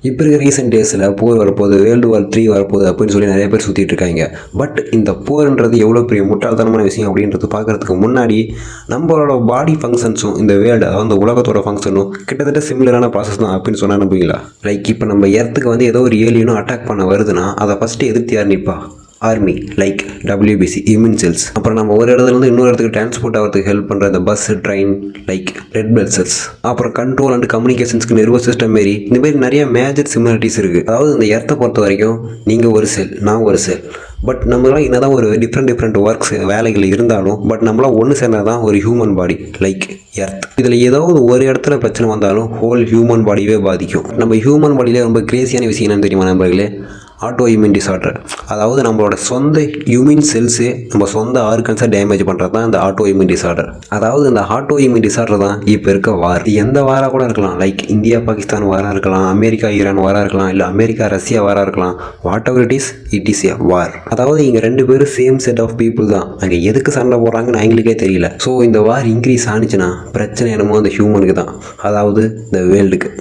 இப்போ இருக்க ரீசெண்ட் டேஸில் போர் வரப்போகுது, வேர்ல்டு வார் 3 வரப்போகுது அப்படின்னு சொல்லி நிறைய பேர் சுற்றிட்டு இருக்காங்க. பட் இந்த போர்ன்றது எவ்வளோ பெரிய முட்டாள்தனமான விஷயம் அப்படின்றது பார்க்குறதுக்கு முன்னாடி நம்மளோட பாடி ஃபங்க்ஷன்ஸும் இந்த வேர்ல்டு, அதாவது இந்த உலகத்தோட ஃபங்க்ஷனும் கிட்டத்தட்ட சிமிலரான ப்ராசஸ் தான் அப்படின்னு சொன்னால் நம்புவீங்களா? லைக் இப்போ நம்ம எர்த்துக்கு வந்து ஏதோ ஒரு ஏலியனும் அட்டாக் பண்ண வருதுன்னா அதை ஃபஸ்ட்டு எதிர்த்து யார் நிற்பா? Army, like WBC, immune cells. அப்புறம் நம்ம ஒரு இடத்துலேருந்து இன்னொரு இடத்துக்கு டிரான்ஸ்போர்ட் ஆகிறதுக்கு ஹெல்ப் பண்ணுற இந்த bus, train, like red blood cells. அப்புறம் கண்ட்ரோல் அண்ட் கம்யூனிகேஷன்ஸ்க்கு நர்வஸ் சிஸ்டம் மாரி இந்த மாதிரி நிறைய மேஜர் சிமிலாரிட்டிஸ் இருக்குது. அதாவது இந்த எர்த்தை பொறுத்த வரைக்கும் நீங்கள் ஒரு செல், நான் ஒரு செல். பட் நம்மளாம் என்ன தான் ஒரு டிஃப்ரெண்ட் ஒர்க்ஸ் வேலைகள் இருந்தாலும் பட் நம்மளாம் ஒன்று சேர்ந்தால் தான் ஒரு ஹியூமன் பாடி லைக் எர்த். இதில் ஏதாவது ஒரு இடத்துல பிரச்சனை வந்தாலும் ஹோல் ஹியூமன் பாடியவே பாதிக்கும். நம்ம ஹியூமன் பாடியிலே ரொம்ப கிரேசியான விஷயம் என்னன்னு தெரியுமா நண்பர்களே? Auto immune disorder. அதாவது நம்மளோட சொந்த இம்யூன் செல்ஸே நம்ம சொந்த ஆர்கன்ஸை டேமேஜ் பண்ணுறது தான் இந்த ஆட்டோ இம்யூன் டிசார்டர். அதாவது இந்த ஆட்டோ இம்யூன் டிசார்டர் தான் இப்போ இருக்க வார். எந்த வாராக கூட இருக்கலாம், லைக் இந்தியா பாகிஸ்தான் வாராக இருக்கலாம், அமெரிக்கா ஈரான் வாராக இருக்கலாம், இல்லை அமெரிக்கா ரஷ்யா வாராக இருக்கலாம். Whatever it is a war. அதாவது இங்கே ரெண்டு பேரும் சேம் செட் ஆஃப் பீப்புள் தான். அங்கே எதுக்கு சண்டை போடுறாங்கன்னு எங்களுக்கே தெரியல. ஸோ இந்த வார் இன்க்ரீஸ் ஆனிச்சுன்னா பிரச்சனை என்னமோ அந்த ஹியூமனுக்கு தான், அதாவது இந்த வேர்ல்டுக்கு.